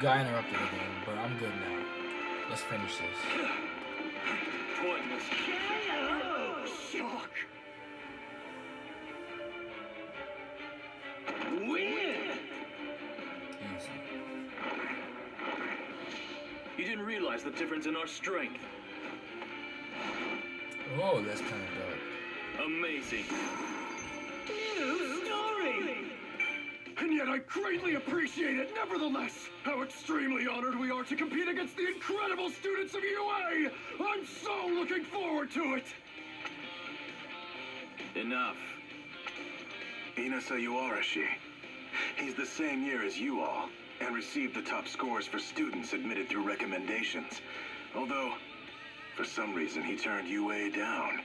Got interrupted again, but I'm good now. Let's finish this. Pointless. Oh, shock. Win! Easy. You didn't realize the difference in our strength. Oh, that's kind of dark. Amazing. New story! And yet I greatly appreciate it, nevertheless. How extremely honored we are to compete against the incredible students of UA! I'm so looking forward to it! Enough. Ina Sayuarashi. He's the same year as you all, and received the top scores for students admitted through recommendations. Although, for some reason, he turned UA down.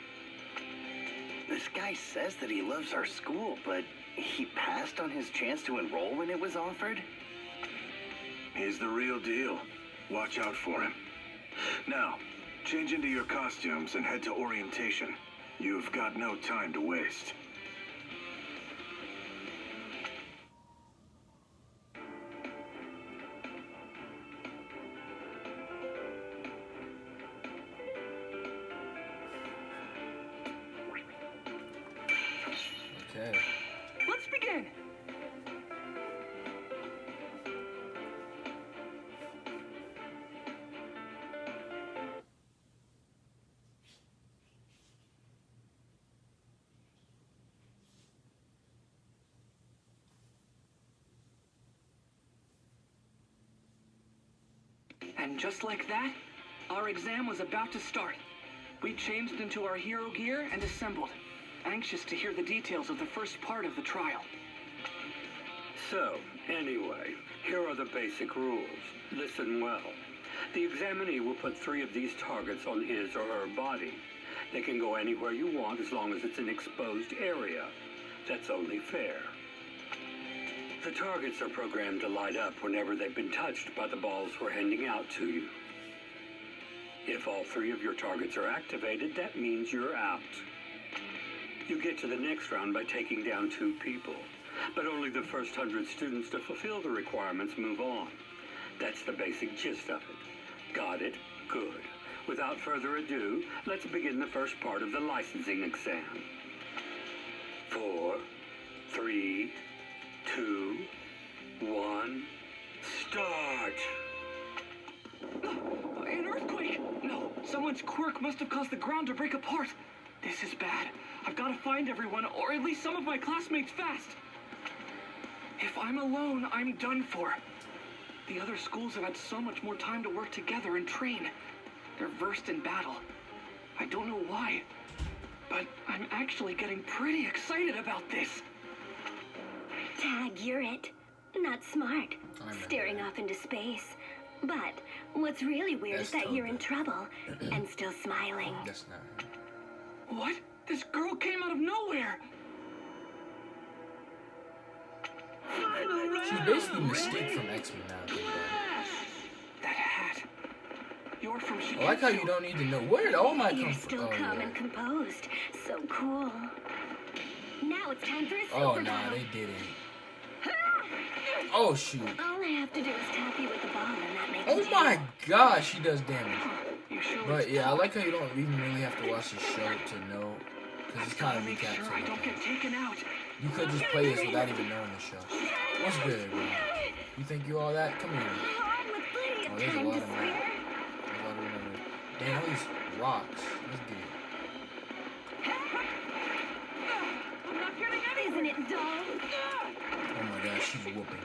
This guy says that he loves our school, but he passed on his chance to enroll when it was offered? He's the real deal. Watch out for him. Now, change into your costumes and head to orientation. You've got no time to waste. Okay. Let's begin! And just like that, our exam was about to start. We changed into our hero gear and assembled, anxious to hear the details of the first part of the trial. So, anyway, here are the basic rules. Listen well. The examinee will put 3 of these targets on his or her body. They can go anywhere you want as long as it's an exposed area. That's only fair. The targets are programmed to light up whenever they've been touched by the balls we're handing out to you. If all 3 of your targets are activated, that means you're out. You get to the next round by taking down 2 people, but only the first 100 students to fulfill the requirements move on. That's the basic gist of it. Got it? Good. Without further ado, let's begin the first part of the licensing exam. 4, 3, 2, 1, start! An earthquake! No, someone's quirk must have caused the ground to break apart. This is bad. I've got to find everyone, or at least some of my classmates fast. If I'm alone, I'm done for. The other schools have had so much more time to work together and train. They're versed in battle. I don't know why, but I'm actually getting pretty excited about this. Tag, you're it. Not smart. I know. Staring off into space. But what's really weird is That's that you're in Toga. trouble and still smiling. That's not her. What? This girl came out of nowhere. She's basically Mystique from X-Men now. I think about That hat. You're from it. Shiketsu. I like how you don't need to know where did all my You're come from. still Oh, calm yeah. and composed. So cool. Now it's time for a super Oh, nah, battle. they didn't. Oh, shoot. All I have to do is tap you with the ball and that makes Oh it my gosh, she does damage. You sure But it's yeah, I like how you don't even really have to watch the show to know. Because it's kind gotta of make sure I don't recapitulating. get taken out. You could just play this without even knowing the show. What's good, bro? You think you all that? Come here. with plenty Oh, of there's a time lot to of spare. map. There's a lot of remember. Damn, all these rocks. Let's get it. I'm not getting any. Isn't it dull? Oh my gosh, she's whooping.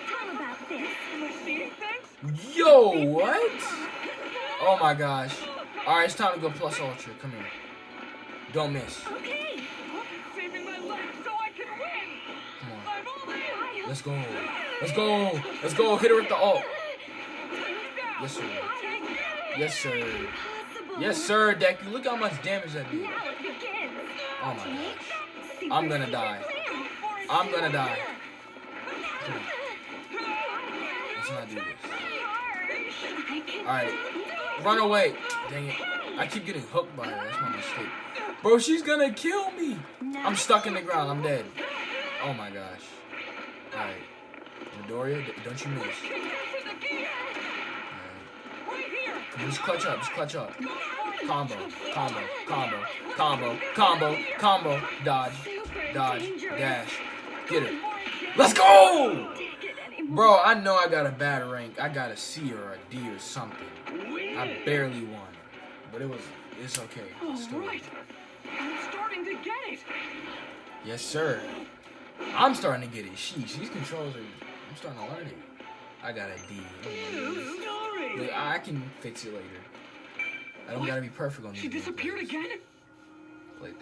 How about this? Am I seeing things? Yo, what? Oh my gosh. Alright, it's time to go plus ultra. Come here. Don't miss. Okay. Saving my life so I can win. Come on. I'm all in. Let's go. Let's go. Let's go. Hit her with the ult. Yes, sir. Yes, sir. Impossible. Yes, sir, Deku. Look how much damage that did. Now it begins. Oh my gosh. Super I'm gonna secret die. plan. I'm gonna die. Come on. Let's not do this. I can Alright. Run away. Dang it. I keep getting hooked by her. That's my mistake. Bro, she's gonna kill me. I'm stuck in the ground. I'm dead. Oh my gosh. Alright. Midoriya, don't you miss. Kick that for the gear! Right here! Just clutch up, Combo, combo, dodge, dash. Get it. Let's go! Bro, I know I got a bad rank. I got a C or a D or something. I barely won. But it's okay. All right. I'm starting to get it. Yes, sir. I'm starting to get it. Sheesh, these controls are... I'm starting to learn it. I got a D. Look, I can fix it later. I don't gotta be perfect on these. She disappeared again? Playthroughs.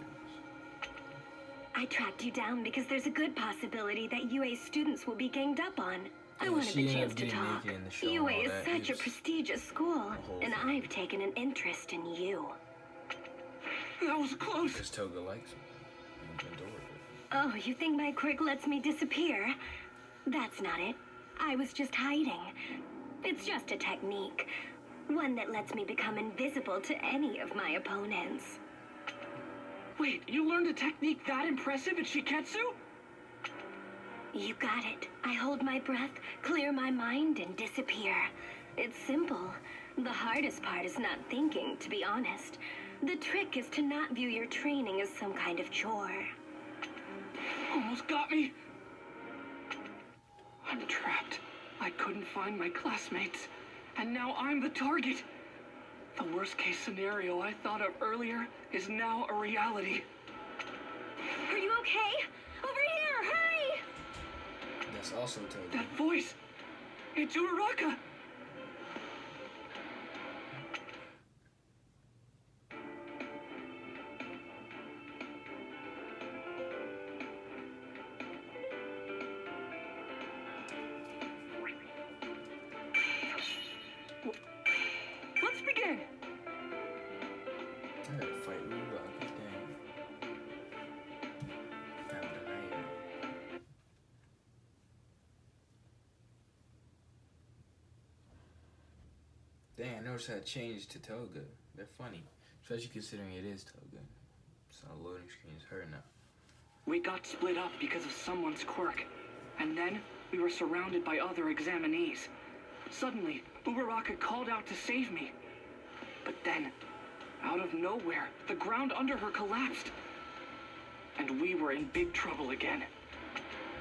I tracked you down because there's a good possibility that UA students will be ganged up on. I Yeah, wanted she the ended chance up to getting talk. naked in the show and UA all is that. such It a was prestigious school, whole and thing. I've taken an interest in you. That was close. Because Toga likes him. And Midoriya. Oh, you think my quirk lets me disappear? That's not it. I was just hiding. It's just a technique. One that lets me become invisible to any of my opponents. Wait, you learned a technique that impressive at Shiketsu? You got it. I hold my breath, clear my mind, and disappear. It's simple. The hardest part is not thinking, to be honest. The trick is to not view your training as some kind of chore. Almost got me. I'm trapped. I couldn't find my classmates, and now I'm the target. The worst case scenario I thought of earlier is now a reality. Are you okay? Over here, hurry! That's also Toga. That voice, it's Uraraka. Let's begin. I gotta fight Uraraka. Dang. Haven't done that yet. Dang, I noticed how it changed to Toga. They're funny. Especially considering it is Toga. So the loading screen is her now. We got split up because of someone's quirk, and then we were surrounded by other examinees. Suddenly, Uraraka called out to save me. But then, out of nowhere, the ground under her collapsed. And we were in big trouble again.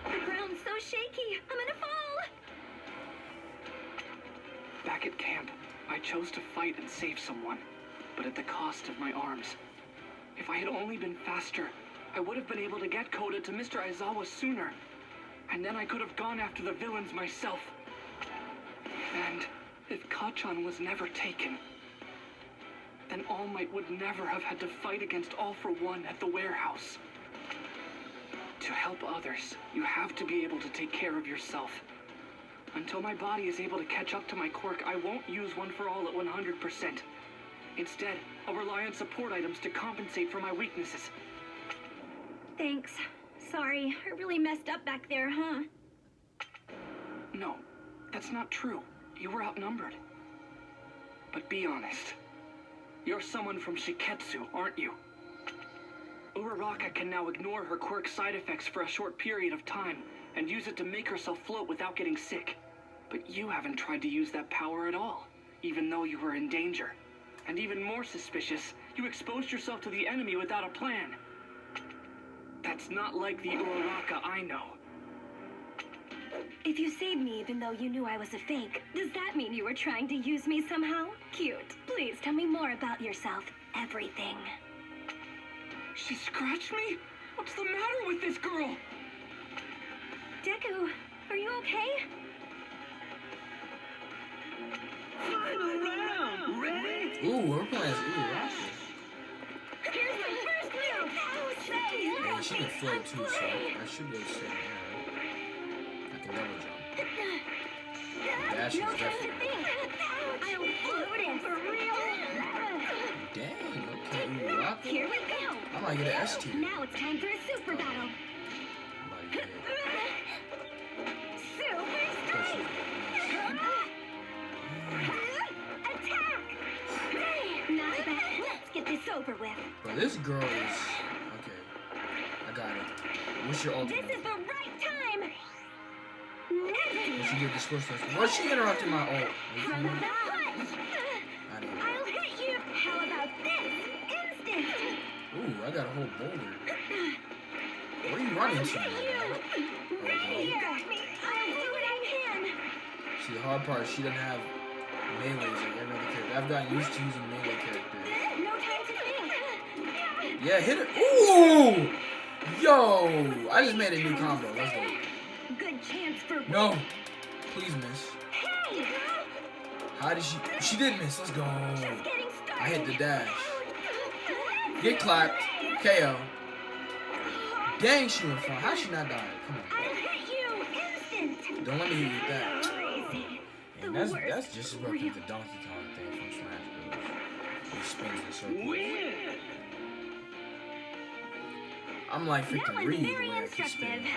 The ground's so shaky. I'm gonna fall. Back at camp, I chose to fight and save someone, but at the cost of my arms. If I had only been faster, I would have been able to get Koda to Mr. Aizawa sooner. And then I could have gone after the villains myself. And if Kacchan was never taken, then All Might would never have had to fight against All for One at the warehouse. To help others, you have to be able to take care of yourself. Until my body is able to catch up to my quirk, I won't use One for All at 100%. Instead, I'll rely on support items to compensate for my weaknesses. Thanks. Sorry, I really messed up back there, huh? No, that's not true. You were outnumbered. But be honest. You're someone from Shiketsu, aren't you? Uraraka can now ignore her quirk side effects for a short period of time and use it to make herself float without getting sick. But you haven't tried to use that power at all, even though you were in danger. And even more suspicious, you exposed yourself to the enemy without a plan. That's not like the Uraraka I know. If you saved me even though you knew I was a fake, does that mean you were trying to use me somehow? Cute. Please tell me more about yourself. Everything. She scratched me? What's the matter with this girl? Deku, are you okay? Final round! Ready? Ooh, we're playing as Uraraka. Here's my first move! Yeah, she can float too, so I should be able to stay in the air. I can double jump. Dash is No time to definitely... think! I'm floating for real! Dang, okay, Uraraka. Here we go! I might get an S tier. Now it's time for a super battle! I might get it. Super Push strike! it. Attack! Not bad. Let's get this over with. Bro, this girl is... Okay. I got it. What's your This ultimate? is the right time! Never she did the switch first. Why's she interrupting my ult? From the punch. I'll hit you. How about this? Instant. Ooh, I got a whole boulder. Where are you running to? Right here. I'll do what I can. See, the hard part is she doesn't have melees like every other character. I've gotten used to using melee characters. No time to think. Yeah, hit her. Ooh! Yo! I just made a new combo. Let's go. Good chance for. No! Please miss. Hey! How did she? She did miss. Let's go. Just getting started. I hit the dash. Get clapped. KO. Dang, she went front. How'd she not die? Come on. I'll hit you instant. Don't let me hit you with that. Crazy. And that's just as working the Donkey Kong thing from Smash Bros. He spins in circles. Win! I'm like That freaking was Reed the very way I keep instructive. spinning.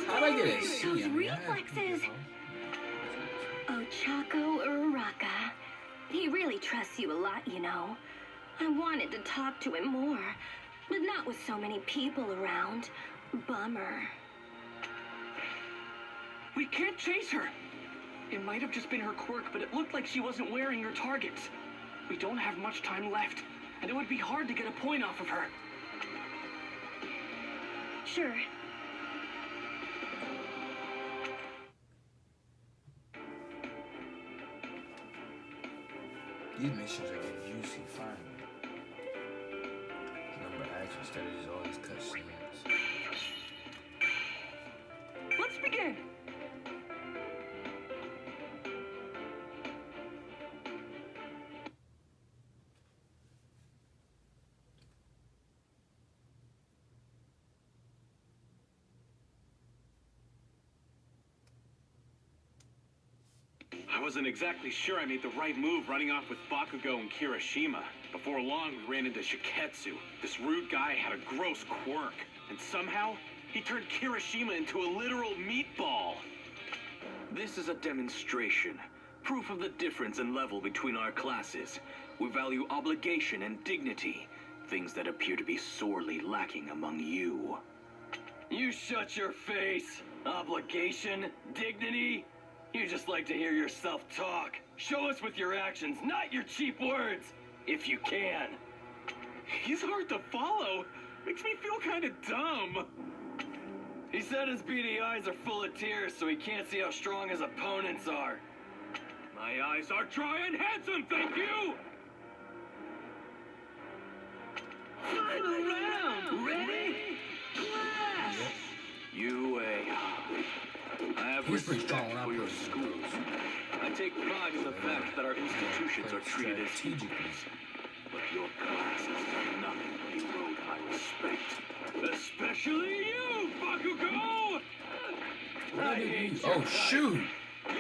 How'd I get a C? Those I mean, I had- reflexes. Ochako Uraraka. He really trusts you a lot, you know. I wanted to talk to him more, but not with so many people around. Bummer. We can't chase her. It might have just been her quirk, but it looked like she wasn't wearing her targets. We don't have much time left, and it would be hard to get a point off of her. Sure. These missions are getting juicy finally. Number of action instead of just all these cutscenes. Let's begin. I wasn't exactly sure I made the right move running off with Bakugo and Kirishima. Before long, we ran into Shiketsu. This rude guy had a gross quirk, and somehow, he turned Kirishima into a literal meatball. This is a demonstration. Proof of the difference in level between our classes. We value obligation and dignity. Things that appear to be sorely lacking among you. You shut your face. Obligation, dignity. You just like to hear yourself talk. Show us with your actions, not your cheap words. If you can. He's hard to follow. Makes me feel kind of dumb. He said his beady eyes are full of tears, so he can't see how strong his opponents are. My eyes are dry and handsome, thank you! Final round! Ready? Clash! UA. I have He's pretty strong respect when I for your play schools. I take pride in the fact that our institutions are treated as strategically. but your classes have nothing but erode my respect. Especially you, Bakugo! What did I do? Oh shoot!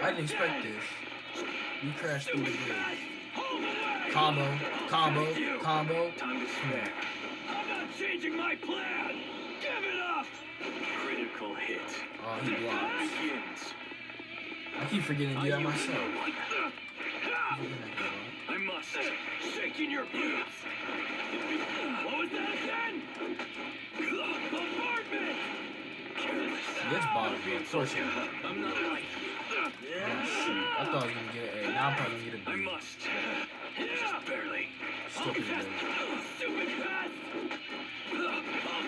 I didn't expect this. You crashed through the bridge. Combo, combo, combo. Time to spare. I'm not changing my plan! Give it up! Critical hit. Oh, he blocks. Begins. I keep forgetting to do that myself. I must. Shaking your boots! What was that again? Bombardment! It's bothering me. Of course it is. I'm not like Oh shoot! I thought I was gonna get an A. Now I'm probably gonna get a I B. must. Just barely. Stupid B. Stupid pest! I'll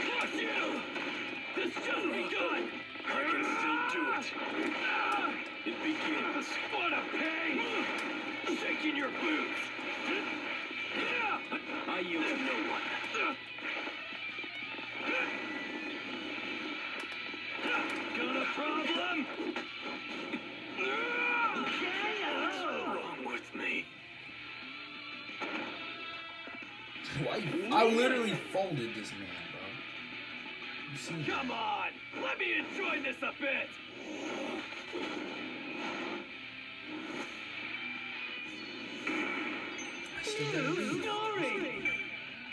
crush you! This just begun! I can still do it. It begins. What a pain! Shaking your boots! I yield to no one. Got a problem? What's wrong with me? Why? I literally folded this man, bro. You see Come that? on! Let me enjoy this a bit! I still got a B. Story!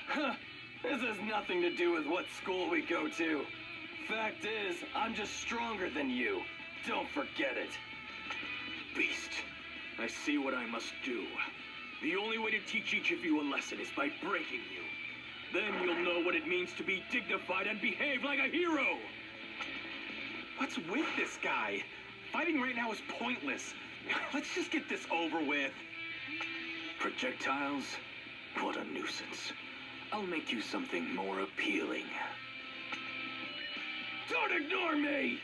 Huh. This has nothing to do with what school we go to. Fact is, I'm just stronger than you. Don't forget it. Beast. I see what I must do. The only way to teach each of you a lesson is by breaking you. Then you'll know what it means to be dignified and behave like a hero. What's with this guy? Fighting right now is pointless. Let's just get this over with. Projectiles? What a nuisance. I'll make you something more appealing. Don't ignore me!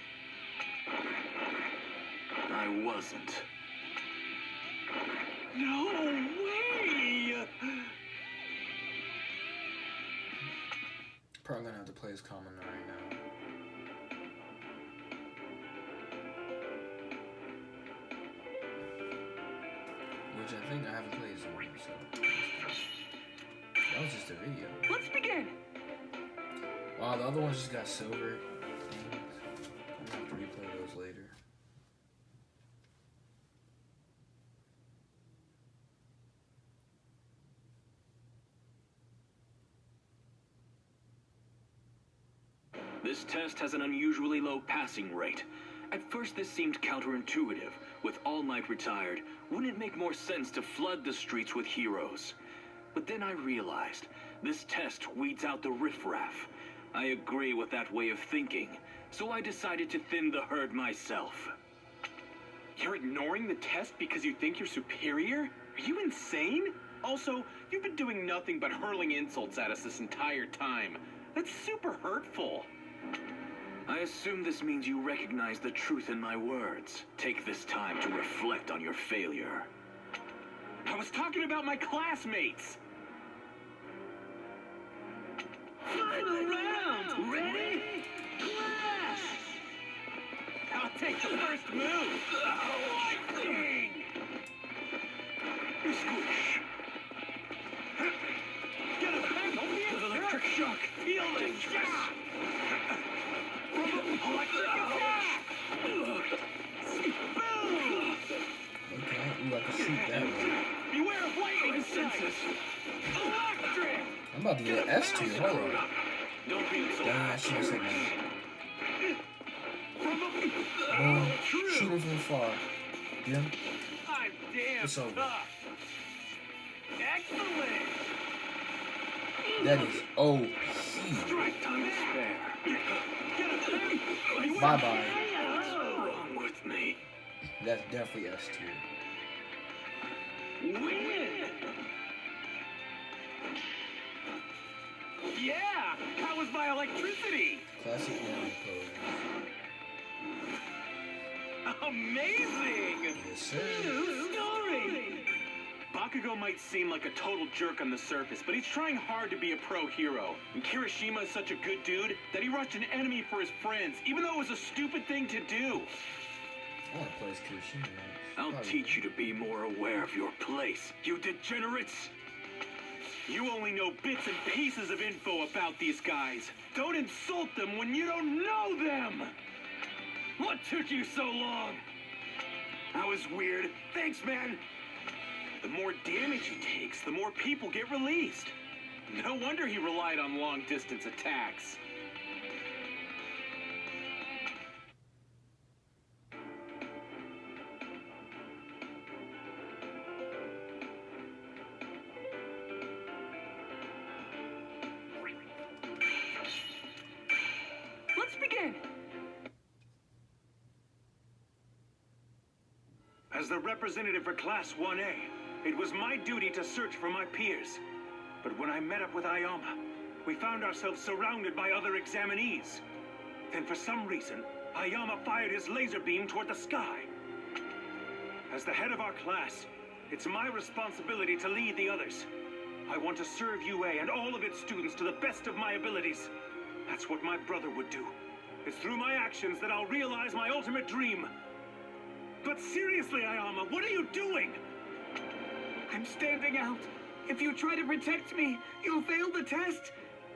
I wasn't. No way! Probably gonna have to play as Common right now. Which I think I haven't played as one, so that was just a video. Let's begin! Wow, the other ones just got silver things. I'm gonna have to replay those later. This test has an unusually low passing rate. At first this seemed counterintuitive. With All Might retired, wouldn't it make more sense to flood the streets with heroes? But then I realized, this test weeds out the riffraff. I agree with that way of thinking, so I decided to thin the herd myself. You're ignoring the test because you think you're superior? Are you insane? Also, you've been doing nothing but hurling insults at us this entire time. That's super hurtful. I assume this means you recognize the truth in my words. Take this time to reflect on your failure. I was talking about my classmates. Final round! Ready? Clash! I'll take the first move. Lightning! Squish! Get a pencil! Electric shock! Feel this! Electric attack! Boom! Okay, ooh, I can shoot that one. Beware of lightning senses! Electric! I'm about to get an S tier, hold on. Don't be so Dang, I should have said that. Boom, shoot him from far. Get him? I'm damn It's over. tough. Excellent! That is OP. strike time to spare. Bye-bye. What's wrong with me? That's definitely S tier. Win! Yeah! How was my electricity? Classic anime pose. Amazing! Yes, sir. Story! Bakugo might seem like a total jerk on the surface, but he's trying hard to be a pro hero. And Kirishima is such a good dude that he rushed an enemy for his friends, even though it was a stupid thing to do. I want to play as Kirishima, man. I'll teach you to be more aware of your place, you degenerates! You only know bits and pieces of info about these guys. Don't insult them when you don't know them! What took you so long? That was weird. Thanks, man. The more damage he takes, the more people get released. No wonder he relied on long-distance attacks. Let's begin! As the representative for Class 1A, it was my duty to search for my peers. But when I met up with Ayama, we found ourselves surrounded by other examinees. Then for some reason, Ayama fired his laser beam toward the sky. As the head of our class, it's my responsibility to lead the others. I want to serve UA and all of its students to the best of my abilities. That's what my brother would do. It's through my actions that I'll realize my ultimate dream. But seriously, Ayama, what are you doing? I'm standing out. If you try to protect me, you'll fail the test.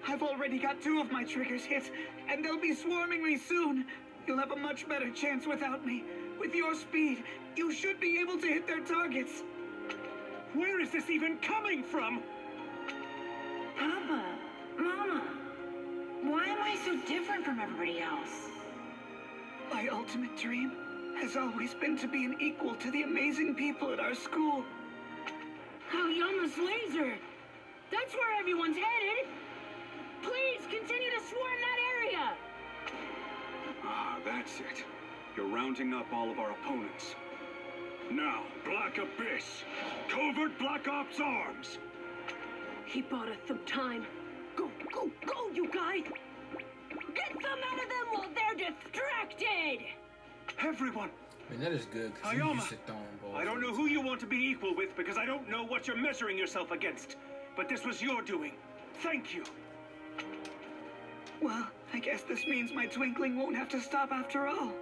I've already got 2 of my triggers hit, and they'll be swarming me soon. You'll have a much better chance without me. With your speed, you should be able to hit their targets. Where is this even coming from? Papa, Mama, why am I so different from everybody else? My ultimate dream has always been to be an equal to the amazing people at our school. Aoyama's laser! That's where everyone's headed! That's it. You're rounding up all of our opponents. Now, Black Abyss. Covert Black Ops Arms. He bought us some time. Go, go, go, you guys! Get some out of them while they're distracted! Everyone, Man, that is good, because you Hayama, used to throwing balls. I don't know who you want to be equal with because I don't know what you're measuring yourself against. But this was your doing. Thank you. Well, I guess this means my twinkling won't have to stop after all.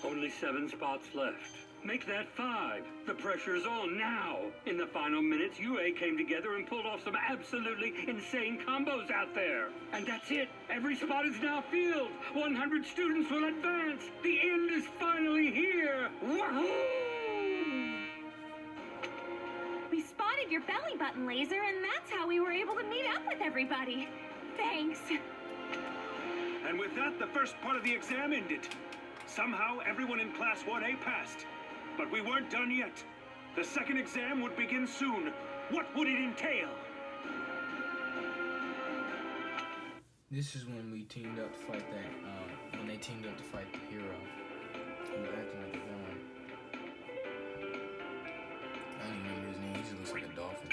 Only 7 spots left. Make that 5. The pressure's on now. In the final minutes, UA came together and pulled off some absolutely insane combos out there. And that's it. Every spot is now filled. 100 students will advance. The end is finally here. Wahoo! We spotted your belly button laser, and that's how we were able to meet up with everybody. Thanks. And with that, the first part of the exam ended. Somehow, everyone in Class 1A passed. But we weren't done yet. The second exam would begin soon. What would it entail? This is when we teamed up to fight that, when they teamed up to fight the hero. He was acting like a villain. I don't even remember his name. He just looks like a dolphin.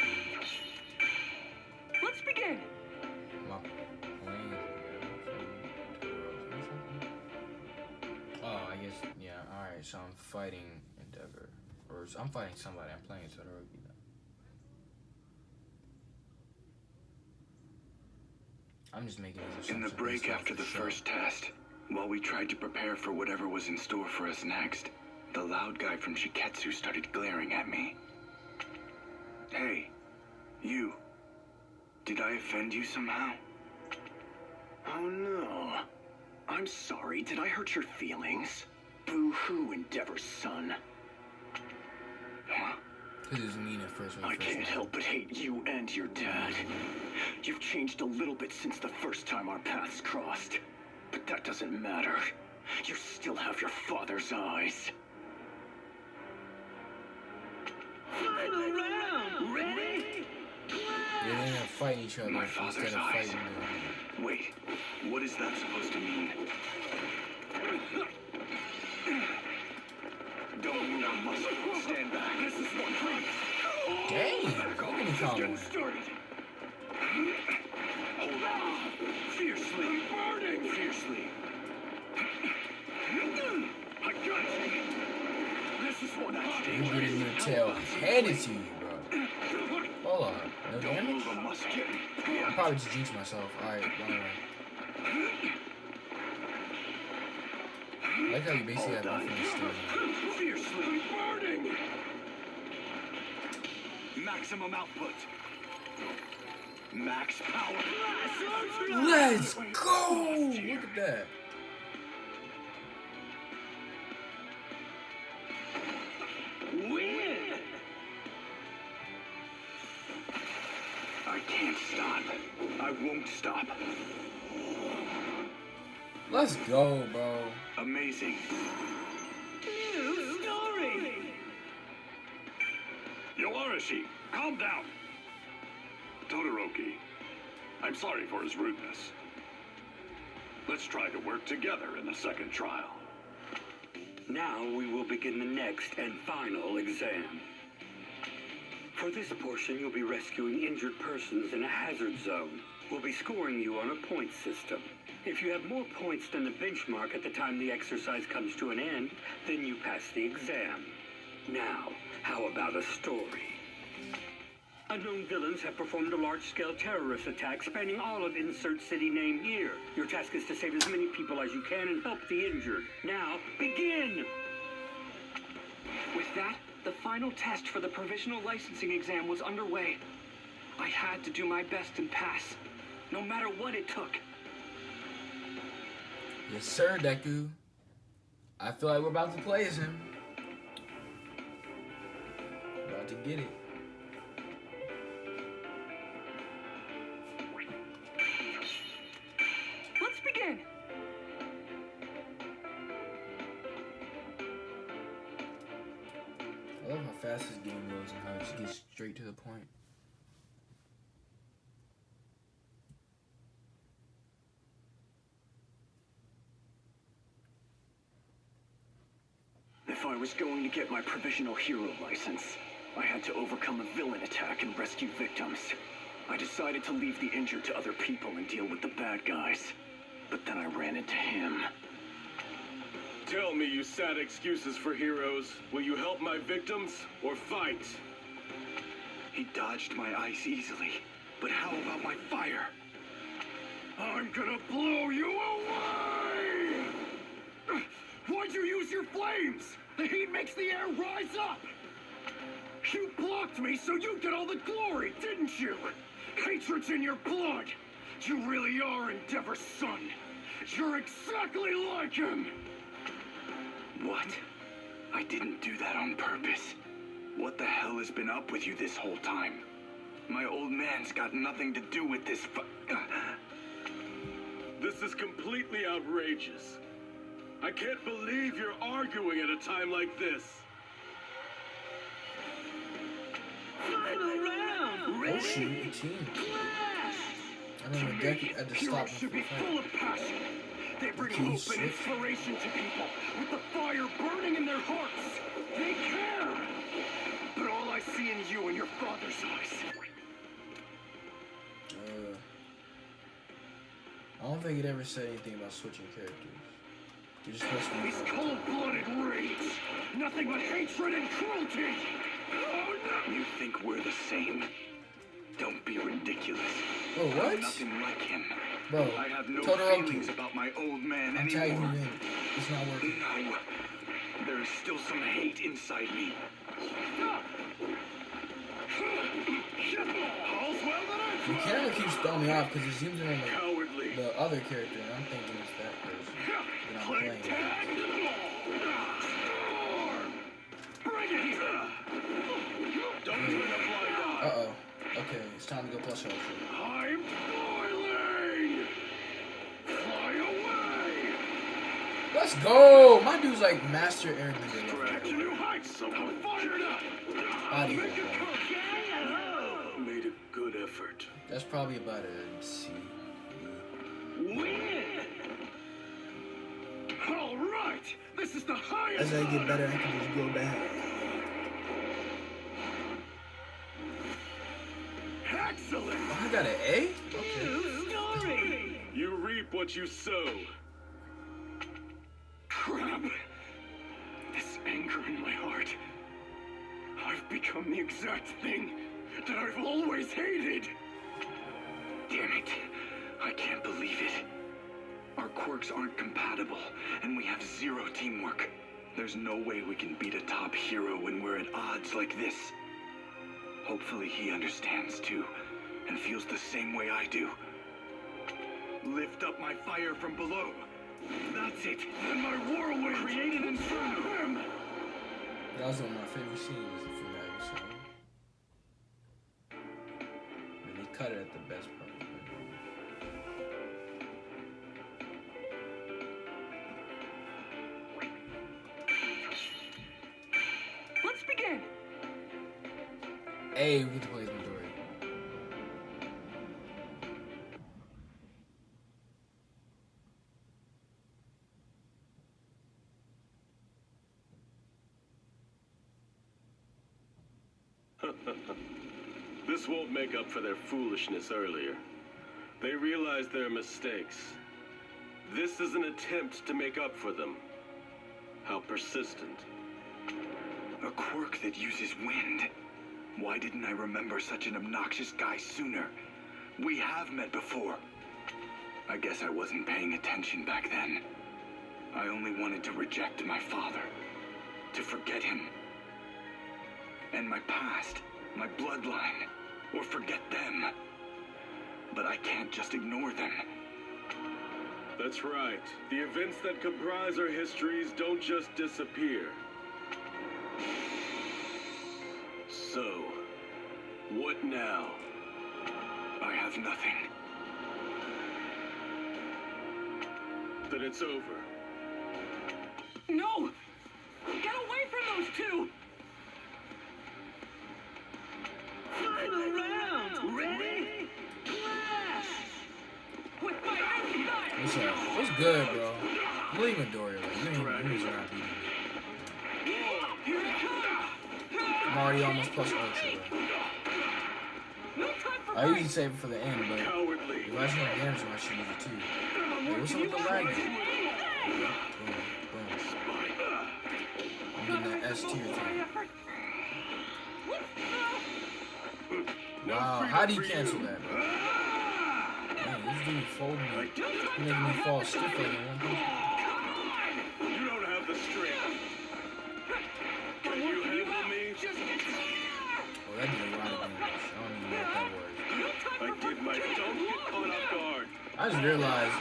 Let's begin! My plane. Oh, I guess, yeah, alright, so I'm fighting Endeavor. Or I'm fighting somebody. I'm playing Todoroki now. I'm just making these In the break after the first test, while we tried to prepare for whatever was in store for us next, the loud guy from Shiketsu started glaring at me. Hey, you. Did I offend you somehow? Oh no. I'm sorry, did I hurt your feelings? Boo-hoo, Endeavor's son. Huh? This is mean at first. I can't help but hate you and your dad. You've changed a little bit since the first time our paths crossed. But that doesn't matter. You still have your father's eyes. Final round! Ready? They're gonna fight each other My instead father's of eyes. fighting them. Wait, what is that supposed to mean? Don't move a muscle. Stand back. This is one fight. Dang! Look at the combo. Started. Hold on. Fiercely. Burning. Fiercely. I got you. This is one I You're getting your tail handed to you, bro. Hold on. No Don't damage? move a muscle. I probably just jinxed myself. Alright, whatever. I like how you basically have nothing to steal. Fiercely. Burning. Maximum output. Max power. Let's go! Look at that. win! I can't stop. I won't stop. Let's go, bro. Amazing. New story! Yoarashi, calm down. Todoroki, I'm sorry for his rudeness. Let's try to work together in the second trial. Now we will begin the next and final exam. For this portion, you'll be rescuing injured persons in a hazard zone. We'll be scoring you on a point system. If you have more points than the benchmark at the time the exercise comes to an end, then you pass the exam. Now, how about a story? Unknown villains have performed a large-scale terrorist attack spanning all of insert city name here. Your task is to save as many people as you can and help the injured. Now, begin! With that, the final test for the provisional licensing exam was underway. I had to do my best and pass, no matter what it took. Yes, sir, Deku. I feel like we're about to play as him. About to get it. Let's begin! I love how fast this game goes and how it just gets straight to the point. I was going to get my provisional hero license, I had to overcome a villain attack and rescue victims. I decided to leave the injured to other people and deal with the bad guys. But then I ran into him. Tell me, you sad excuses for heroes. Will you help my victims or fight? He dodged my ice easily, but how about my fire? I'm gonna blow you away! Why'd you use your flames? The heat makes the air rise up! You blocked me so you get all the glory, didn't you? Hatred's in your blood! You really are Endeavor's son! You're exactly like him! What? I didn't do that on purpose. What the hell has been up with you this whole time? My old man's got nothing to do with this This is completely outrageous. I can't believe you're arguing at a time like this. Final round! Oh shoot, 18. I mean, the deck had to stop Heroes should be full of passion. They bring hope and inspiration to people with the fire burning in their hearts. They care. But all I see in you and your father's eyes. I don't think it ever said anything about switching characters. You're just supposed to be It's cold-blooded rage. Nothing but hatred and cruelty. Oh no! You think we're the same? Don't be ridiculous. Bro, what? I'm nothing like him. Bro, I have no Todoroki. feelings about my old man I'm tagging anymore. you in. It's not working. No. There is still some hate inside me. The camera keeps throwing me off because it zooms in on the other character, and I'm thinking it's that person that I'm playing with. Uh-oh. Okay, it's time to go plus ultra. I'm boiling! Fly away! Let's go! My dude's like master airbender. To new heights! I'm fired up! Body Make it roll. cook! Made a good effort. That's probably about a C. Win! All right! This is the highest. As I get better, I can just go back. Excellent! Oh, I got an A? Okay. Story! You reap what you sow. Crap! This anger in my heart. I've become the exact thing that I've always hated. Damn it. I can't believe it. Our quirks aren't compatible, and we have zero teamwork. There's no way we can beat a top hero when we're at odds like this. Hopefully he understands too, and feels the same way I do. Lift up my fire from below. That's it. And my whirlwind created inferno. That was one of my favorite scenes from that episode. And they cut it at the best part. Let's begin. Hey, we get to play as Midori. This won't make up for their foolishness earlier. They realize their mistakes. This is an attempt to make up for them. How persistent. A quirk that uses wind. Why didn't I remember such an obnoxious guy sooner? We have met before. I guess I wasn't paying attention back then. I only wanted to reject my father. To forget him. And my past. My bloodline. Or forget them. But I can't just ignore them. That's right. The events that comprise our histories don't just disappear. So, what now? I have nothing. Then it's over. No! Get away from those two! Final round! Ready? Clash! With my own What's up? What's good, bro? I'm leaving Midori. Like, you ain't not beating me. I'm already almost plus ultra. I usually save it for the end, but if I just want damage, I should use it too. Hey, what's up with the lag? Boom, boom. I'm getting that S tier too. Wow, how do you cancel that, bro? Man, this dude folding me. He's making me fall stiff like in one punch. You don't have the strength. Can you handle me? Oh, that did a lot of damage. I don't even know what that was. I did my don't get caught off guard. I just realized,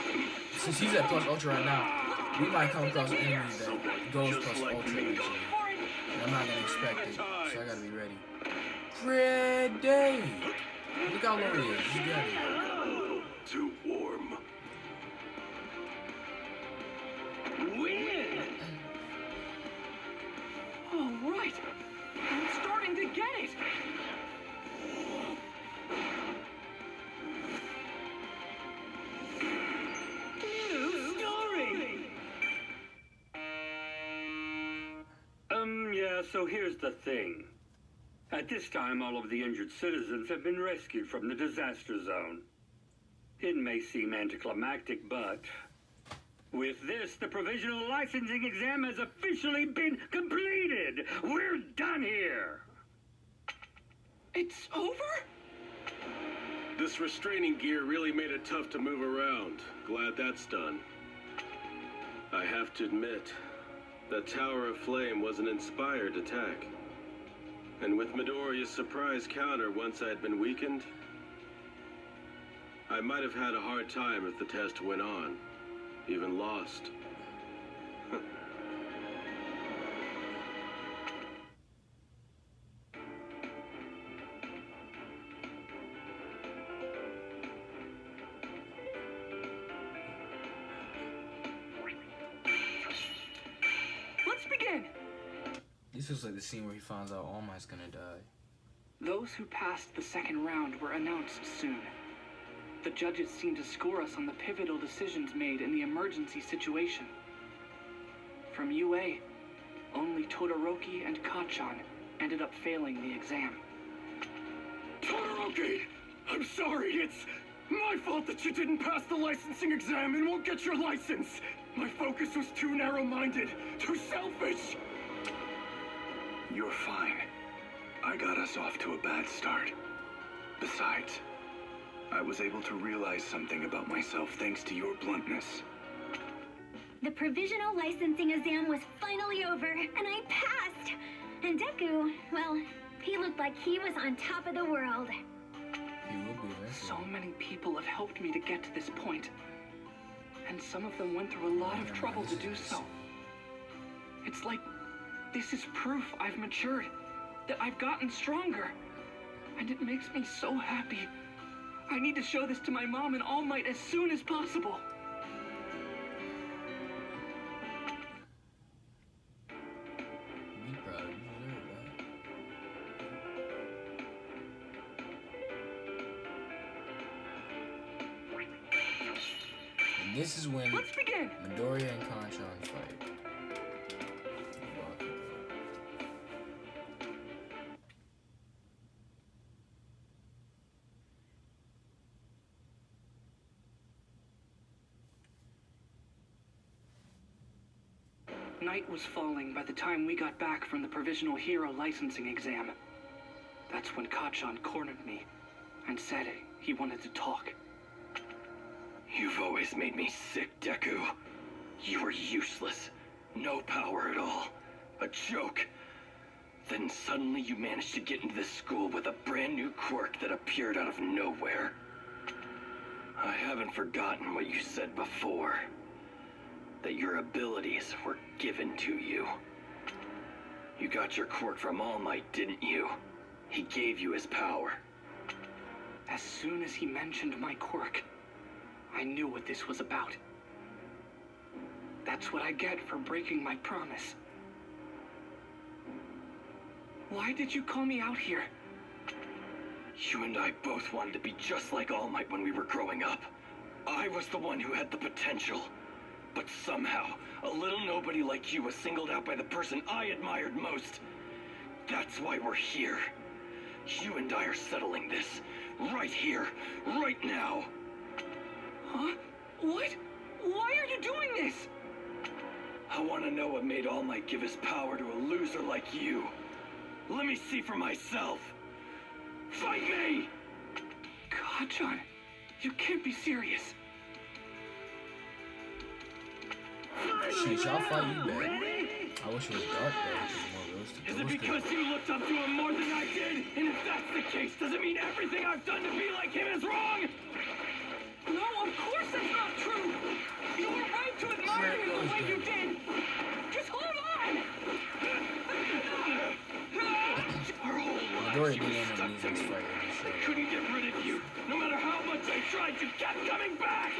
since he's at plus ultra right now, we might come across enemies that goes plus ultra eventually. And I'm not gonna expect it, so I gotta be ready. Freddy! Look how low he is. He's got it. Too warm. Win! All right. I'm starting to get it. New story. Yeah, so here's the thing. At this time, all of the injured citizens have been rescued from the disaster zone. It may seem anticlimactic, but with this, the provisional licensing exam has officially been completed. We're done here. It's over? This restraining gear really made it tough to move around. Glad that's done. I have to admit, that Tower of Flame was an inspired attack. And with Midoriya's surprise counter once I had been weakened, I might have had a hard time if the test went on, even lost. Let's begin. This is like the scene where he finds out All Might's gonna die. Those who passed the second round were announced soon. The judges seemed to score us on the pivotal decisions made in the emergency situation. From UA, only Todoroki and Kacchan ended up failing the exam. Todoroki! I'm sorry, it's my fault that you didn't pass the licensing exam and won't get your license! My focus was too narrow-minded, too selfish! You're fine. I got us off to a bad start. Besides, I was able to realize something about myself thanks to your bluntness. The provisional licensing exam was finally over, and I passed! And Deku, well, he looked like he was on top of the world. He will be eventually. So many people have helped me to get to this point. And some of them went through a lot of trouble to do so. It's like this is proof I've matured, that I've gotten stronger. And it makes me so happy. I need to show this to my mom and All Might as soon as possible. Be proud of you, deserve that. And this is when Let's begin. Midoriya and Kacchan fight. Night was falling by the time we got back from the provisional hero licensing exam. That's when Kacchan cornered me and said he wanted to talk. You've always made me sick, Deku. You were useless. No power at all. A joke. Then suddenly you managed to get into this school with a brand new quirk that appeared out of nowhere. I haven't forgotten what you said before. That your abilities were given to you. You got your quirk from All Might, didn't you? He gave you his power. As soon as he mentioned my quirk, I knew what this was about. That's what I get for breaking my promise. Why did you call me out here? You and I both wanted to be just like All Might when we were growing up. I was the one who had the potential. But somehow, a little nobody like you was singled out by the person I admired most. That's why we're here. You and I are settling this. Right here. Right now. Huh? What? Why are you doing this? I want to know what made All Might give his power to a loser like you. Let me see for myself. Fight me! Kacchan, you can't be serious. Sheesh, I'll fight you back. I wish it was dark though, which is more realistic. Is it because you looked up to him more than I did? And if that's the case, does it mean everything I've done to be like him is wrong? No, of course that's not true. You were right to admire him the way you did. Just hold on. Our whole Majority lives you didn't were end up stuck to losing this me. fight in this show. I couldn't get rid of you. No matter how much I tried, you kept coming back.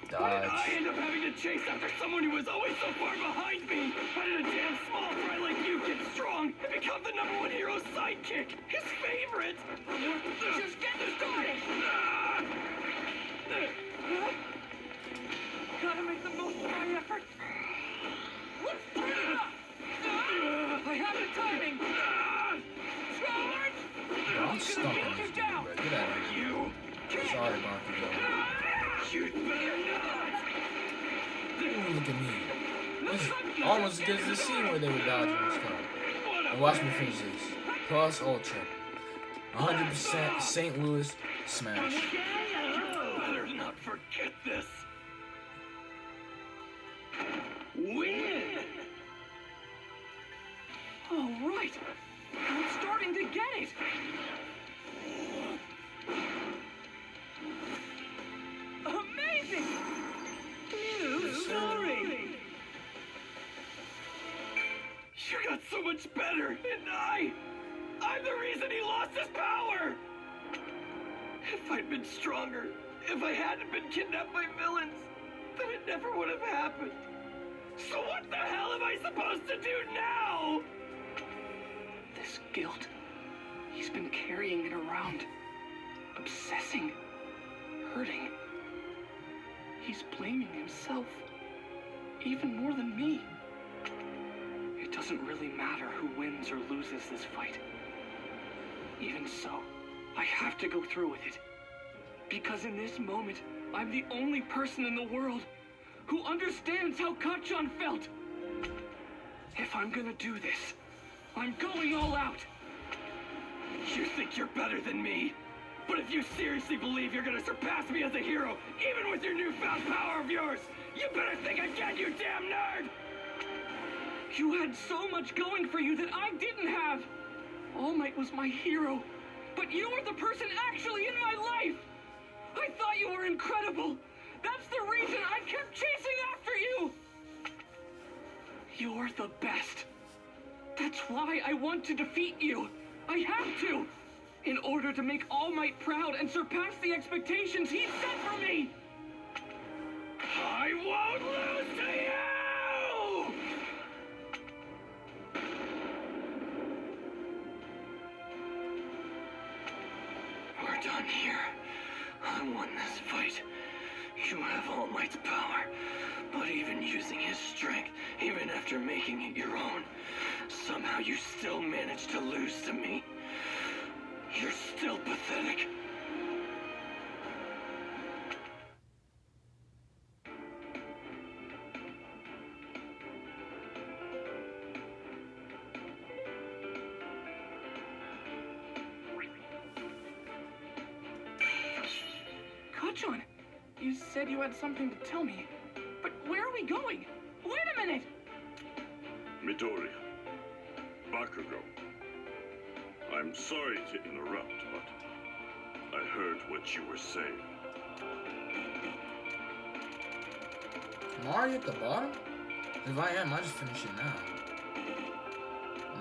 Why did I end up having to chase after someone who was always so far behind me? Why did a damn small fry like you get strong and become the #1 hero's sidekick? His favorite? Just get started. Gotta make the most of my effort. I have the timing. Charge! I'm stuck on this dude, bro. Get out of here. Sorry, Bakugo. You'd better not! Ooh, look at me. This is almost as good as the scene where they were dodging and stuff. And watch me finish this. Plus Ultra. 100% St. Louis smash. Better not forget this. Win! All right. I'm starting to get it. Amazing! New story! You got so much better, and I'm the reason he lost his power! If I'd been stronger, if I hadn't been kidnapped by villains, then it never would have happened. So what the hell am I supposed to do now? This guilt, he's been carrying it around, obsessing, hurting. He's blaming himself, even more than me. It doesn't really matter who wins or loses this fight. Even so, I have to go through with it. Because in this moment, I'm the only person in the world who understands how Kacchan felt. If I'm gonna do this, I'm going all out. You think you're better than me? But if you seriously believe you're gonna surpass me as a hero, even with your newfound power of yours, you better think again, you damn nerd! You had so much going for you that I didn't have. All Might was my hero, but you were the person actually in my life. I thought you were incredible. That's the reason I kept chasing after you. You're the best. That's why I want to defeat you. I have to. In order to make All Might proud and surpass the expectations he set for me. I won't lose to you! We're done here. I won this fight. You have All Might's power, but even using his strength, even after making it your own, somehow you still managed to lose to me. You're still pathetic. Kacchan, you said you had something to tell me, but where are we going? Wait a minute! Midori, Bakugo, I'm sorry to interrupt, but I heard what you were saying. Am I already at the bottom? If I am, I just finish it now.